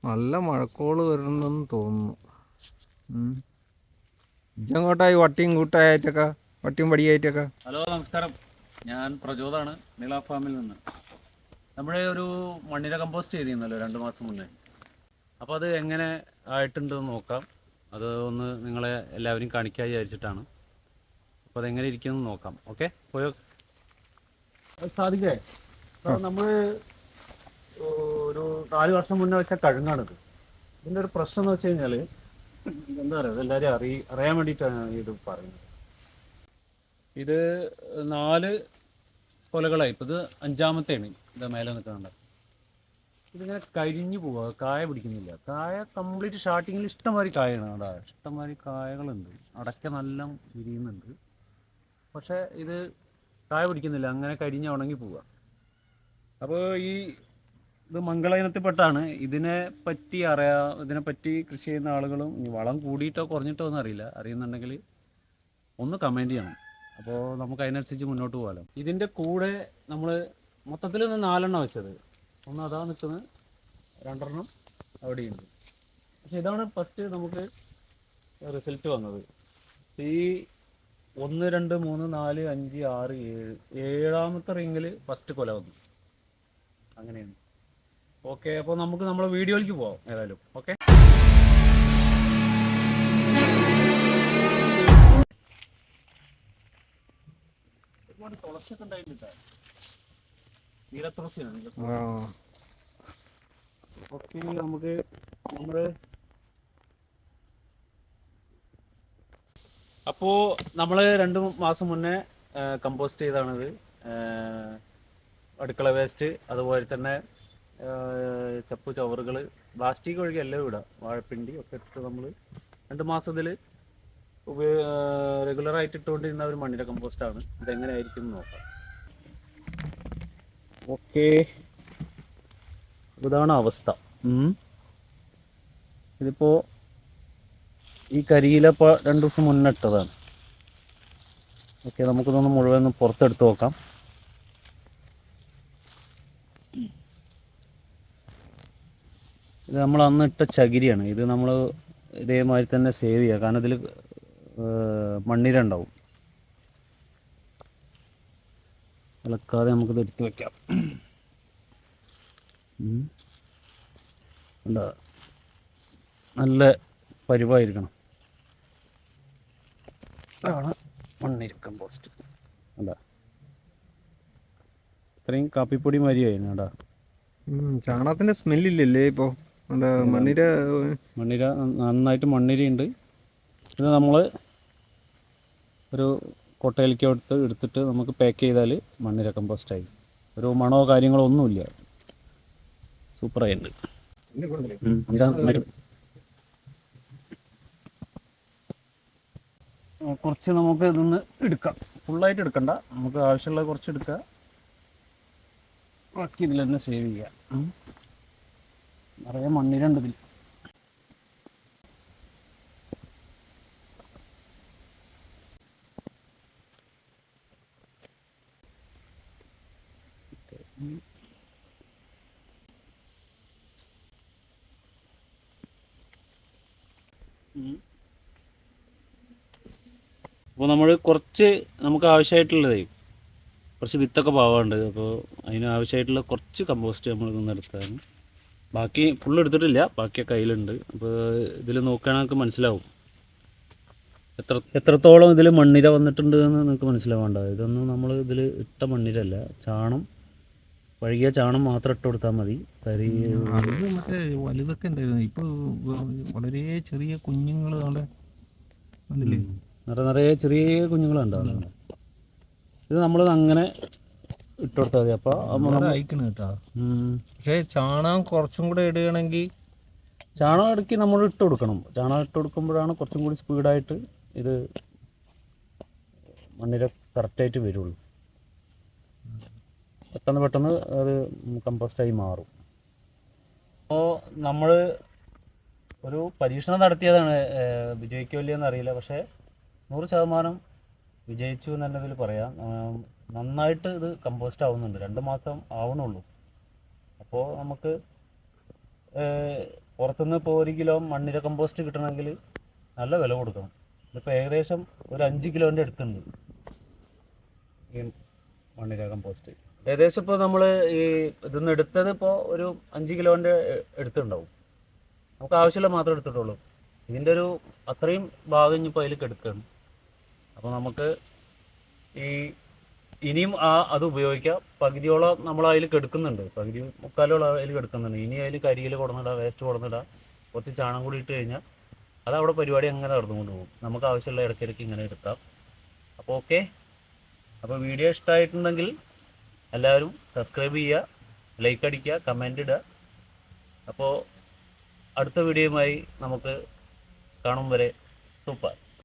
നല്ല മഴക്കോള് വരുന്നെന്ന് തോന്നുന്നു. ഇജങ്ങോട്ടായി വട്ടിയും കൂട്ടായിട്ടൊക്കെ വട്ടിയും പടിയായിട്ടൊക്കെ? ഹലോ, നമസ്കാരം. ഞാൻ പ്രചോദാണ്, നീള ഫാമിൽ നിന്ന്. നമ്മുടെ ഒരു മണ്ണിര കമ്പോസ്റ്റ് ചെയ്തിരുന്നല്ലോ 2 മാസം മുന്നേ. അപ്പോൾ അത് എങ്ങനെ ആയിട്ടുണ്ടെന്ന് നോക്കാം. അത് ഒന്ന് നിങ്ങളെ എല്ലാവരും കാണിക്കാൻ വിചാരിച്ചിട്ടാണ്. അപ്പോൾ അതെങ്ങനെ ഇരിക്കുമെന്ന് നോക്കാം. ഓക്കെ, പോയോ സാധിക്കേ? നമ്മൾ ഒരു 4 വർഷം മുന്നേ വെച്ച കഴുങ്ങാണിത്. ഇതിൻ്റെ ഒരു പ്രശ്നം എന്ന് വെച്ച് കഴിഞ്ഞാൽ എന്താ പറയുക, ഇതെല്ലാവരും അറിയാൻ വേണ്ടിയിട്ടാണ് ഇത് പറയുന്നത്. ഇത് 4 കൊലകളായി. ഇപ്പോൾ ഇത് 5ാമത്തെയാണ്. ഇത് മേലെ നിൽക്കുന്നുണ്ട്. ഇതിങ്ങനെ കരിഞ്ഞു പോവുക, കായ പിടിക്കുന്നില്ല. കായ കംപ്ലീറ്റ് സ്റ്റാർട്ടിങ്ങിൽ ഇഷ്ടംമാതിരി കായാണ്. അവിടെ ഇഷ്ടംമാതിരി കായകളുണ്ട്, അടയ്ക്ക നല്ല വിരിയുന്നുണ്ട്. പക്ഷേ ഇത് കായ പിടിക്കുന്നില്ല, അങ്ങനെ കരിഞ്ഞ് ഉണങ്ങി പോവുക. അപ്പോൾ ഇത് മംഗള ഇനത്തിൽപ്പെട്ടാണ്. ഇതിനെപ്പറ്റി കൃഷി ചെയ്യുന്ന ആളുകളും വളം കൂടിയിട്ടോ കുറഞ്ഞിട്ടോ ഒന്നും അറിയില്ല. അറിയുന്നുണ്ടെങ്കിൽ ഒന്ന് കമൻറ്റ് ചെയ്യണം. അപ്പോൾ നമുക്ക് അതിനനുസരിച്ച് മുന്നോട്ട് പോകാമല്ലോ. ഇതിൻ്റെ കൂടെ നമ്മൾ മൊത്തത്തിൽ 4 വെച്ചത്. ഒന്ന് അതാ നിൽക്കുന്നത്, 2 അവിടെയുണ്ട്. പക്ഷെ ഇതാണ് ഫസ്റ്റ് നമുക്ക് റിസൾട്ട് വന്നത്. ഈ 1, 2, 3, 4, 5, 6, 7 7ാമത്തെ റിങ്ങിൽ ഫസ്റ്റ് കൊല വന്നു. അങ്ങനെയാണ്. ഓക്കെ, അപ്പോൾ നമുക്ക് നമ്മളെ വീഡിയോയിലേക്ക് പോകാം ഏതായാലും. ഓക്കെ, ഒരുപാട് തുളസിയൊക്കെ ഉണ്ടായിട്ടില്ല. നീലത്തുളസിയാണ്. ഓക്കെ, നമ്മൾ 2 മാസം മുന്നേ കമ്പോസ്റ്റ് ചെയ്താണിത്. അടുക്കള വേസ്റ്റ്, അതുപോലെ തന്നെ ചപ്പു ചവറുകൾ, പ്ലാസ്റ്റിക് ഒഴികെ എല്ലാം ഇടുക, വാഴപ്പിണ്ടി ഒക്കെ ഇട്ടിട്ട് നമ്മൾ 2 മാസത്തിൽ റെഗുലറായിട്ട് ഇട്ടുകൊണ്ടിരുന്ന ഒരു മണ്ണിര കമ്പോസ്റ്റാണ്. ഇതെങ്ങനെ ആയിരിക്കും എന്ന് നോക്കാം. ഓക്കെ, ഇതാണ് അവസ്ഥ. ഇതിപ്പോൾ ഈ കരിയിലപ്പോൾ 2 ദിവസം മുന്നേ ഇട്ടതാണ്. ഓക്കെ, നമുക്കിതൊന്ന് മുഴുവൻ പുറത്തെടുത്ത് നോക്കാം. ഇത് നമ്മൾ അന്ന് ഇട്ട ചകിരിയാണ്. ഇത് നമ്മൾ ഇതേമാതിരി തന്നെ സേവ് ചെയ്യുക, കാരണം ഇതിൽ മണ്ണിര ഉണ്ടാവും. ഇളക്കാതെ നമുക്കിത് എടുത്ത് വയ്ക്കാം. എന്താ നല്ല പരിവായിരിക്കണം. ഇതാണ് മണ്ണിര കമ്പോസ്റ്റ്. അല്ല, ഇത്രയും കാപ്പിപ്പൊടി മാതിരിയായിരുന്നു കേട്ടോ. ചാണകത്തിന്റെ സ്മെല്ലില്ലല്ലേ ഇപ്പോൾ? മണ്ണിര നന്നായിട്ട് മണ്ണിരയുണ്ട്. ഇത് നമ്മൾ ഒരു കൊട്ടയിലേക്ക് എടുത്തിട്ട് നമുക്ക് പാക്ക് ചെയ്താൽ മണ്ണിര കമ്പോസ്റ്റായി. ഒരു മണമോ കാര്യങ്ങളോ ഒന്നുമില്ല. സൂപ്പറായിട്ടുണ്ട്. കുറച്ച് നമുക്ക് ഇതൊന്ന് എടുക്കാം. ഫുള്ളായിട്ട് എടുക്കണ്ട, നമുക്ക് ആവശ്യമുള്ള കുറച്ച് എടുക്കുക. ബാക്കി ഇതിൽ തന്നെ സേവ് ചെയ്യുക. നിറയെ മണ്ണിരണ്ട് ഇതിൽ. അപ്പോൾ നമുക്ക് ആവശ്യമായിട്ടുള്ളത് കുറച്ച് വിത്തൊക്കെ പാവാണ്ട്. അപ്പോൾ അതിന് ആവശ്യമായിട്ടുള്ള കുറച്ച് കമ്പോസ്റ്റ് നമ്മൾ ഇതൊന്നും എടുത്താണ്. ബാക്കി ഫുള്ള് എടുത്തിട്ടില്ല, ബാക്കിയൊക്കെ കയ്യിലുണ്ട്. അപ്പോൾ ഇതിൽ നോക്കുകയാണെങ്കിൽ നമുക്ക് മനസ്സിലാവും എത്രത്തോളം ഇതിൽ മണ്ണിര വന്നിട്ടുണ്ട് എന്ന് നിങ്ങൾക്ക് മനസ്സിലാവേണ്ട. ഇതൊന്നും നമ്മൾ ഇതിൽ ഇട്ട മണ്ണിരല്ല, പഴകിയ ചാണം മാത്രം ഇട്ട് കൊടുത്താൽ മതി. മറ്റേ വലുതൊക്കെ ഉണ്ടായിരുന്നു, ഇപ്പോൾ വളരെ ചെറിയ കുഞ്ഞുങ്ങൾ നിറയെ ചെറിയ കുഞ്ഞുങ്ങളുണ്ടാവും. ഇത് നമ്മൾ അങ്ങനെ ഇട്ടുകൊടുത്താൽ മതി. അപ്പോൾ അയക്കണം കേട്ടോ. പക്ഷേ ചാണകം കുറച്ചും കൂടെ ഇടുകയാണെങ്കിൽ, ചാണകം ഇടയ്ക്ക് നമ്മൾ ഇട്ട് കൊടുക്കണം. ചാണകം ഇട്ട് കൊടുക്കുമ്പോഴാണ് കുറച്ചും കൂടി സ്പീഡായിട്ട് ഇത് മണ്ണിര കറക്റ്റായിട്ട് വരുള്ളൂ. പെട്ടെന്ന് അത് കമ്പോസ്റ്റായി മാറും. അപ്പോൾ നമ്മൾ ഒരു പരീക്ഷണം നടത്തിയതാണ്. വിജയിക്കില്ലെന്ന് അറിയില്ല, പക്ഷേ 100% വിജയിച്ചു എന്ന് തന്നെ ഇതിൽ പറയാം. നന്നായിട്ട് ഇത് കമ്പോസ്റ്റ് ആവുന്നുണ്ട്. 2 മാസം ആവണുള്ളൂ. അപ്പോൾ നമുക്ക് പുറത്തുനിന്ന് ഇപ്പോൾ 1 കിലോ മണ്ണിര കമ്പോസ്റ്റ് കിട്ടണമെങ്കിൽ നല്ല വില കൊടുക്കണം. ഇതിപ്പോൾ ഏകദേശം ഒരു 5 കിലോൻ്റെ അടുത്തുണ്ട് ഈ മണ്ണിര കമ്പോസ്റ്റ്. ഏകദേശം ഇപ്പോൾ നമ്മൾ ഈ ഇതൊന്ന് എടുത്തത് ഇപ്പോൾ ഒരു 5 കിലോൻ്റെ എടുത്തുണ്ടാവും. നമുക്ക് ആവശ്യമുള്ള മാത്രമേ എടുത്തിട്ടുള്ളൂ. ഇതിൻ്റെ ഒരു അത്രയും ഭാഗം ഇനിയിപ്പോൾ അതിൽ കിടക്കുകയാണ്. അപ്പോൾ നമുക്ക് ഇനിയും അത് ഉപയോഗിക്കാം. പകുതിയോളം നമ്മൾ അതിൽ കെടുക്കുന്നുണ്ട്, പകുതി മുക്കാലോളം അതിൽ കെടുക്കുന്നുണ്ട്. ഇനി അതിൽ കരിയിൽ കൊടുന്നിടാം, വേസ്റ്റ് കൊടുന്നിടാം, കുറച്ച് ചാണകം കൂടി ഇട്ട് കഴിഞ്ഞാൽ അതവിടെ പരിപാടി അങ്ങനെ നടന്നുകൊണ്ട് പോകും. നമുക്ക് ആവശ്യമുള്ള ഇടയ്ക്കിടയ്ക്ക് ഇങ്ങനെ എടുക്കാം. അപ്പോൾ ഓക്കെ. അപ്പോൾ വീഡിയോ ഇഷ്ടമായിട്ടുണ്ടെങ്കിൽ എല്ലാവരും സബ്സ്ക്രൈബ് ചെയ്യുക, ലൈക്ക് അടിക്കുക, കമൻ്റ് ഇടുക. അപ്പോൾ അടുത്ത വീഡിയോയുമായി നമുക്ക് കാണും വരെ സൂപ്പർ.